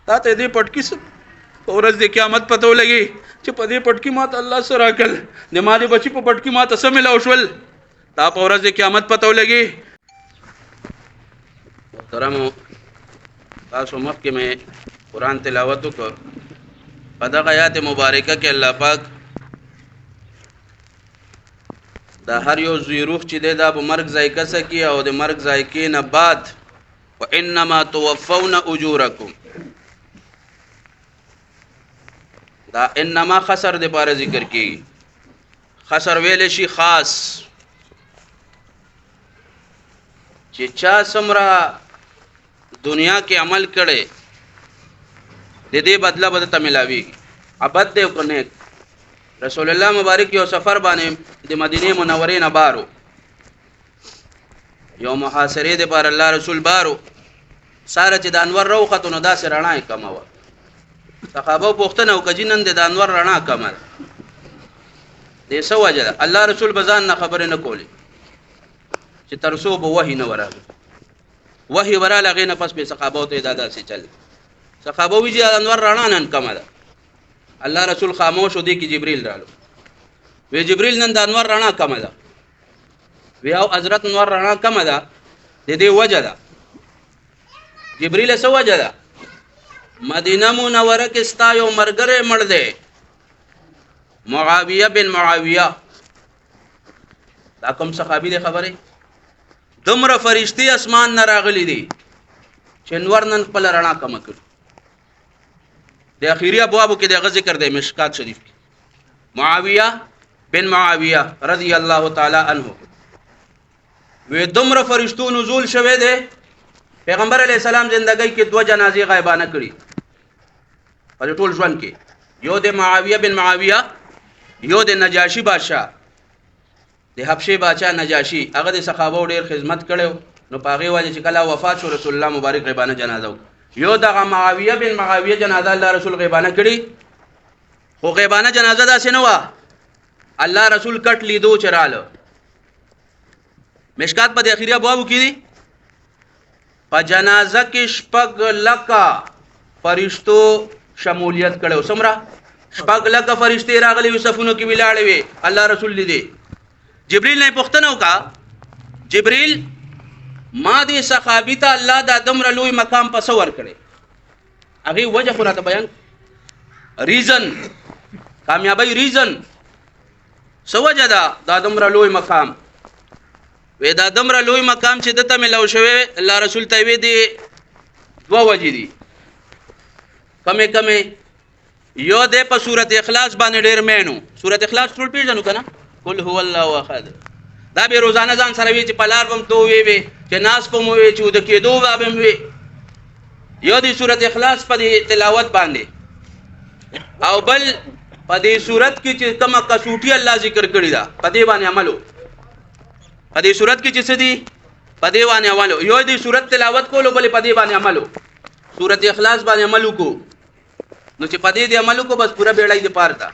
تا ته دې پټکی ورځ د قیامت پته ولګي چې په دې پټکی ماته الله سره راکړ د مالي بچي په پټکی ماته سم ملاو شول دا په ورځ د قیامت پته ولګي. محترمو تاسو مخکې مې قرآن تلاوت وکړ په دغه آیات مبارکه کې الله پاک دا هر یو روح چې دی دا به مرګ ذایقه سکی او د مرګ ذایقې نه بعد وانما توفون اجورکم دا انما خسر د پاره ذکر کیږي. خسر ویل شي خاص چې چا سمرا دنیا کې عمل کړي د دې بدله به ته ملاويږي. ابد دې کنه رسول الله مبارک یو سفر باندې د مدینه منورې نه بارو یو محاصره د پر الله رسول بارو ساره چې د انور روخته نو داسې رڼا کمه صحابه پوښتنه وکړي نن د انور رڼا کمه دې سو وجه الله رسول بزان نه خبره نه کولی چې ترسو به وحی نه وراله وحی وراله غینه پس به صحابه ته دادا سي چل صحابه وی چې انور رڼا نن کمه ده. الله رسول خاموش ودی کی جبريل رالو وی جبريل نن د انور رڼا کمه ده وی او حضرت انور رڼا کمه ده د دې وجه ده جبريل سو وجه ده مدینه منوره کې ستا یو مرګره مړ دی معاویه بن معاویه دا کوم صحابي دی خبره دمره فرشتي اسمان نه راغلي دي چې انور نن خپل رڼا کمه کړ. د اخیری ابوابو کې د ذکر دی مشکات شریف کې معاویه بن معاویه رضی الله تعالی عنہ وې دمره فرشتو نزول شوه دی پیغمبر علیہ السلام زندګۍ کې دو جنازې غایبانه کړي په ټول ژوند کې یو د معاویه بن معاویه یو د نجاشی بادشاہ د حبشه بادشاہ نجاشی هغه د صحابه ډیر خدمت کړو نو پاغه وجه چې کله وفات شو رسول الله مبارک غیبانه جنازه یو دغه معاویه بن معاویه جنازه الله رسول غیبانه کړي خو غیبانه جنازه دا څنګه وا الله رسول کټ لیدو چراله مشکات په اخیری ابواب کې دي په جنازه کې شپږ لکه فرشتو شمولیت کړو سمرا شپږ لکه فرشتي راغلي یوسفونو کې ویلاړې وي الله رسول لیدي. جبريل نه پوښتنه وکړه جبريل ما دې صحابي ته الله د دمر لوی مقام په سور کړي هغه وجه خو راته بیان ریزن کامیابی ریزن سو وجه دا دمر لوی مقام وې دا دمر لوی مقام چې دته ملو شوی الله رسول ته وی دي دوا وجه دي کمه کمه یو د په سورته اخلاص باندې ډیر مینو سورته اخلاص ټول پیژنو کنه قل هو الله احد دا به روزانه ځان سره وی چې پلار بم تو وی چې ناس په مو وی چې د کېدو بم وی یو د سورته اخلاص په تلاوت باندې او بل په دې صورت کې چې کومه کسوټي الله ذکر کړی دا په دې باندې عملو په دې صورت کې چې څه دي په دې باندې عملو یو دې صورت تلاوت کولو بل په دې باندې عملو سورته اخلاص باندې عملو کو نو چې په دې عملو کو بس پورا بیړای دې پارتا.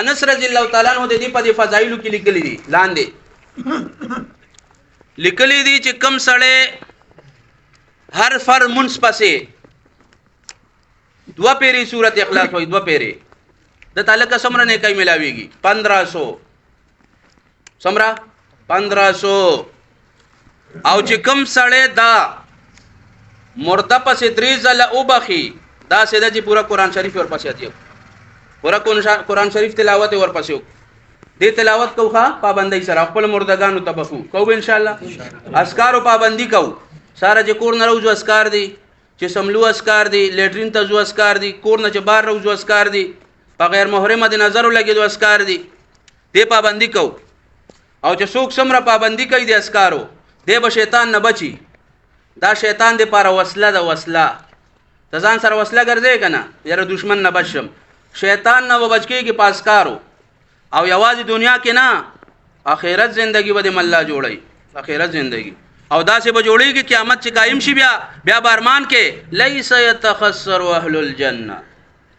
انس رضی الله تعالی عنہ دې په دې فضایلو کې لیکلي دي لاندې لیکلي دي چې کم سړی هر فر منس پسې دوا پیری سورته اخلاص وای دوا پیری د تعلق سمره نه کوي ملاويږي 1500 سمره 1500 او چې کم سړی دا مرده پسې درې ځله وبخي دا سیده چې پورا قران شریف ور پسې اتیو پورا قران شریف تلاوت ور پسې دې تلاوت کوخه پابندۍ سره خپل مردگانو تبخو کو ان شاء الله اسکارو پابندي کو ساره چې کور نه روزو اسکار دي چې سملو اسکار دي لیټرین ته زو اسکار دي کور نه چې بار روزو اسکار دي په غیر محرمه د نظر لګي دو اسکار دي دې پابندي کو او چې څوک سمره پابندي کوي د اسکارو دې به شیطان نه بچي دا شیطان دې پاره وسله ده وسله ځان سره وسله ګرځي کنه یاره دشمن نه بچم شیطان نه وبچ کیږي پاسکارو او یوازې دنیا کې نه اخرت زندگی به مله جوړي اخرت زندگی او داسې به جوړيږي قیامت چې قائم شي بیا بارمان کې ليس يتخسر اهل الجنه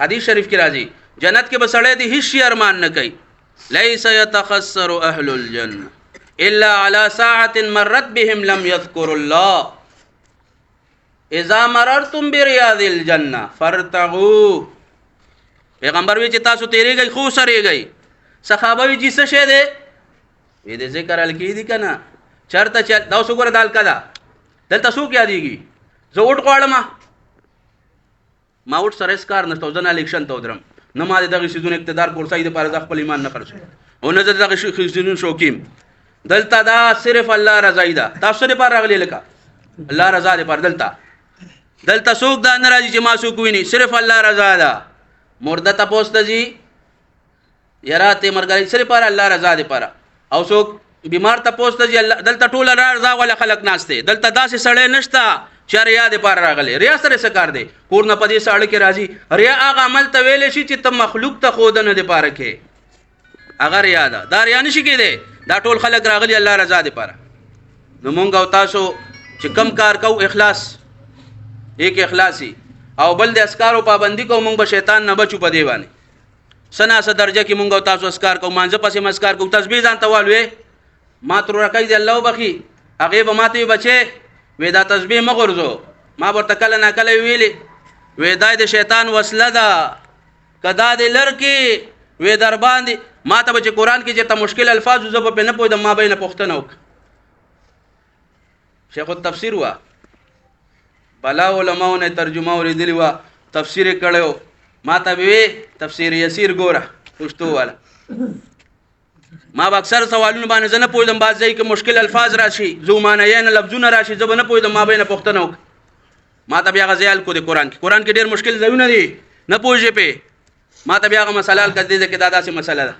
حدیث شریف کې راځي جنت کې بسړې دي هیڅ ارمان نه کوي ليس يتخسر اهل الجنه الا على ساعه مرت بهم لم يذكر الله اذا مررتم بریاض الجنه فرتغوا. پیغمبر وی چې تاسو تیریږئ خو سریږئ. صحابه وی چې څه شه ده وی د ذکر الکی دي کنه چرته چل دا وسګور دال کدا دلته سو کې دیږي زه وټ غواړم ما وټ سره اسکار نشته ځنه الیکشن ته ودرم نه ما دغه سيزون اقتدار کورسای د پاره د خپل ایمان نه خرڅ او نه دغه سيزون شوکیم دلته دا صرف الله رضا ده. تاسو لپاره راغلی لکه الله رضا دې پر دلته څوک دا ناراضي چې ما څوک ویني صرف الله رضا ده. مرده تاسو ته جی یراته مرګ صرف پر الله رضا دې پر او څوک بیمار تاسو ته جی دلته ټول رضا ولا خلق ناشته دلته داسې سړی نشتا چې ریا دې پر راغلی. ریا سره څه کار دی کور نه پدې ساړه کې راځي. ریا هغه عمل ته ویل شي چې ته مخلوق ته خودنه دې پاره کې اگر ریا ده دا ریا نشي کېده. دا ټول خلق راغلی الله رضا دې پاره. نو مونږ او تاسو چې کم کار کو اخلاص ایک اخلاصي او بل د اسکارو پابندي کو مونږ به شیطان نه بچو په دی باندې سنا سره درجه کې مونږ او تاسو اسکار کو مانځه پسې مسکار کو تسبیح ځان توالوي ما تر راکای دی الله وبخي هغه به ماته بچي وې دا تسبیح مغرزو ما ورته کله نه کله ویلي وې دا د شیطان وسله ده کدا د لر کې وې در باندې ما ته چې قران کې چې ته مشکل الفاظ زو په نه پوهې د ما بینه پښتنه وک شیخ التفسیر وا بلا علماء نے ترجمه اوریدلی وا تفسیر کړو ما ته وی تفسیر یسیر ګوره پښتو والا ما با اکثر سوالونه باندې زنه پوهیدم باز ځای کې مشکل الفاظ راشي زو معنی نه لفظونه راشي زه نه پوهیدم ما بینه پښتنه وک ما ته بیا غزیال کو د قران کې ډیر مشکل ځایونه دي نه پوهیږي په ما ته بیا غ مسله ال کړي چې دادا سي مسله ده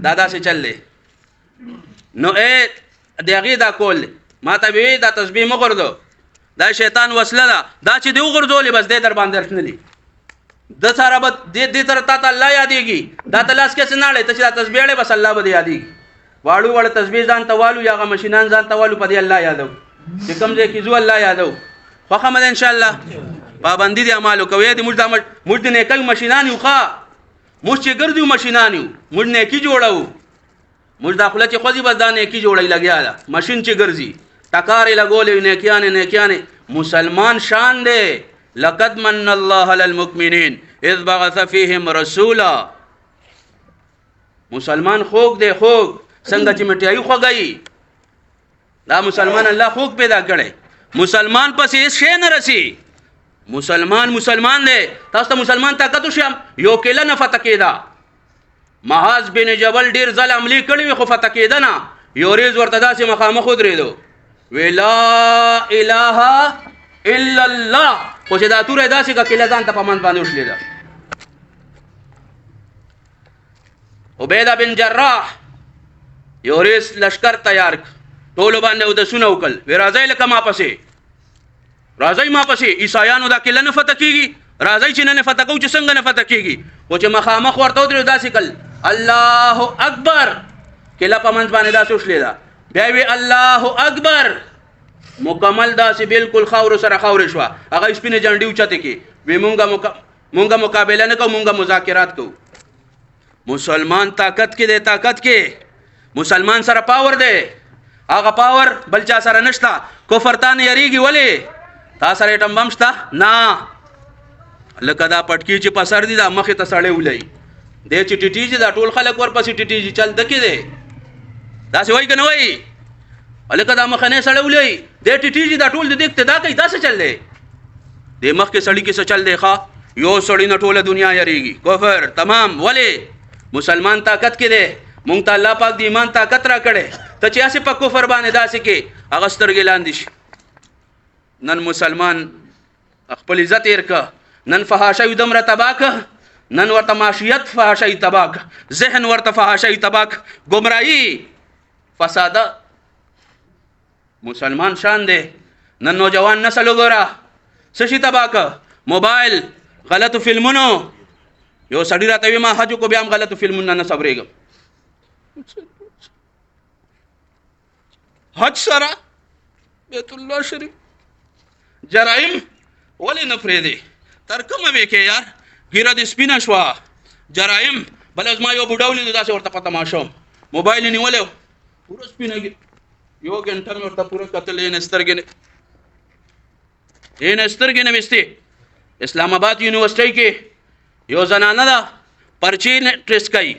دادا سي چللې نو دغه دا کول ما ته وی دا تسبیح مغردو دا شیطان وسله ده دا چې دی وګرځولې بس دې در باندې رښنلې د سره به دې تر ته الله یادېږي دا تلاس کې سناړې ته چې تسبیح له بس الله به یادېږي واړو وړ تسبیح ځان توالو یا غ مشینان ځان توالو په دې الله یادو چې کوم ځای کې زو الله یادو خو خمد ان شاء الله پابندي دي اعمالو کوي دې موږ د نیکي مشینان یو ښا موږ چې ګرځو مشینان یو موږ نیکی جوړو موږ داخله چې خوځي بس دا نیکی جوړی لګیا ده ماشين چې ګرځي ټکارې لګولې نیکیانه مسلمان شان دی. لقد من الله على المؤمنين اذ بعث فيهم رسولا. مسلمان خوګ دی خوګ څنګه چې مټیایو خوګي دا مسلمان الله خوګ پیدا کړي مسلمان پسې شي نه رسی مسلمان دی. تاسو ته مسلمان طاقت شم یو کله نه فتکیدا محاذ بن جبل ډیر ظلم عملی کړي خو فتکیدا نه یو ریز ورته داسې مخامخ ودرېدو ولا اله الا الله خو چې دا توره داسې کا کله ځان ته پمن باندې وشلیدا. عبیده بن جراح یو ریس لشکر تیار ټولو باندې ودسونه وکړ وی راځي لکه ما پسې عیسایانو دا کله نه فتح کیږي راځي چې نه فتح کو چې څنګه نه فتح کیږي او چې مخامخ ورته ودرې داسې کل الله اکبر کله پمن باندې داسې وشلیدا بیا وی الله اکبر مکمل داسې بالکل خاور سره خاور شو هغه سپینه جنډي اوچته کې وی مونږه مقابله نه کوو مونږه مذاکرات کوو. مسلمان طاقت کې مسلمان سره پاور دی هغه پاور بل چا سره نشتا کفر تان یریږي ولی تا سره ټم بم شتا نه لکه دا پټکی چې پسر دي دا مخه ته سړې ولای د چې ټیټیږي دا ټول خلک ورپسې ټیټیږي چل دکې دی دا څه وای کنه وای الکه دا مخنه سړې ولای د ټیټیږي دا ټول د اقتدا کوي دا څه چل دی د مخ کې سړی کې څه چل دی ښا یو سړی نه ټوله دنیا یریږي کفر تمام ولی مسلمان طاقت کې دی مونږ ته الله پاک د ایمان طاقت را کړي ته چې اسې په کفر باندې داسې کې هغه سترګې لاندې شي. نن مسلمان خپل عزت ارکه نن فحاشۍ دمره تباک نن ورته معاشیت فحاشۍ تباک ذهن ورته فحاشۍ تباک گمراهي فساد مسلمان شان دی. نن نوجوان نسل وګوره څه شي تباک موبایل غلط فلمونو یو سړی راته وی ما حج کو بیا هم غلط فلمونه نه صبرېږم حج سره بیت الله شریف جرایم ولی نفرېدې تر کومه وې کې یار ګیره دې سپینه شوه جرایم بل از ما یو بوډا ولید داسې ورته په تماشا موبایل یې نیولی پوره سپینه یو ګنټه مې ورته پوره کتلې نه سترګې این سترګې نه وستې اسلام آباد یونیورسيټي کې یو زنانه ده پرچې ټریس کوي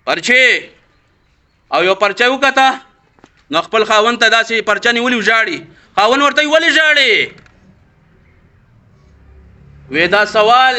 پرچې او یو پرچه وکړه نو خپل خاوند ته داسې پرچه نیولي وژاړي خاوند ورته ولې ژاړې وې دا سوال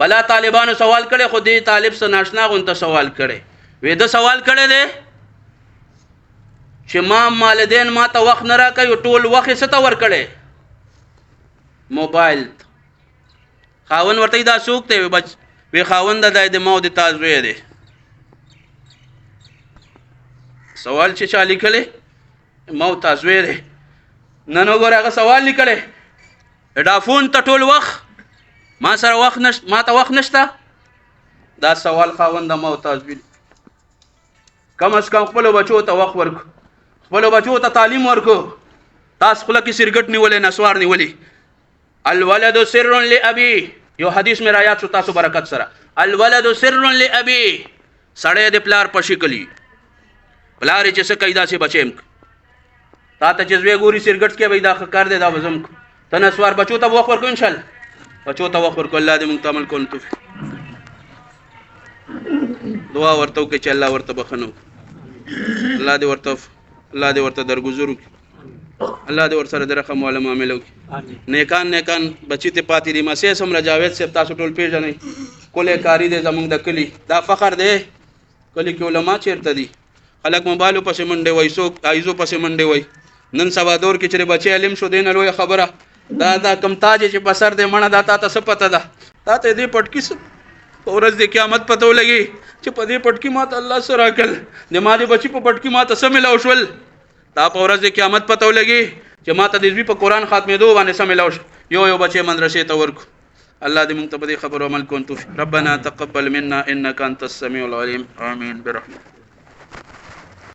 بلا طالبانو سوال کړي خو دې طالب سره ناشنا غونته سوال کړي وې دا سوال کړي دی چې ما والدین ما ته وخت نه راکوي ټول وخت یې څه ته ورکړی موبایل خاوند ورته دا څوک دی وی خاوند د ما د تا زوی دی سوال چې چا لیکلی ما او تا زوی دی نن وګوره هغه سوال لیکلی دا فون ته ټول وخت ما سره وخت نشته ما ته وخت نشته دا سوال خاوند ما او تا زوی کم از کم خپلو بچو ته وخت ورکو خپلو بچو ته تعلیم ورکو تاسو خپله کې سرګټ نیولې نسوار نیولې الولد سر لابي یو حدیث مې رايات شو تاسو برکت سره الولد سر لابي سړی د پلار پشي کلی پلار چې څه کوي داسې بچیم تا ته چې زوی ګوري سرګټ کې وای دا کار دی دا وزم ته نسوار بچو ته وخت ورکو ان شاء الله بچو ته وخت ورکو الله دې موږ ته عمل کوو دعا ورته وکړه چې الله ورته بخنو الله دې ورته درگذر وکړي الله دې ورسره د رحم والا معامله وکړي نیکان بچی ته پاتې دي مسیح سم جاوید صاحب تاسو ټول پیژنئ کولې کاری دی زمونږ د کلی دا فخر دی کلی کې علما چیرته دي خلک موبایلو پسې منډې وای څوک ایزو پسې منډې وای نن سبا دور کې چې بچی علم شو دی نه لویه خبره دا کم تاج چې په سر دې مړه دا تا ته څه پته ده تا ته دې پټکي په ورځ د قیامت پته ولګي چې په دې پټکي ماته الله سره راکړل د ما دې بچي په پټکي ماته څه ملاو شول دا په ورځ د قیامت پته ولګي چې ماته د زوی په قرآن ختمېدو باندې څه ملاو شو یو بچی مدرسې ته ورکو الله دې موږ ته په دې خبرو عمل کوو ربنا تقبل منا انك انت السميع العليم امين برحمتك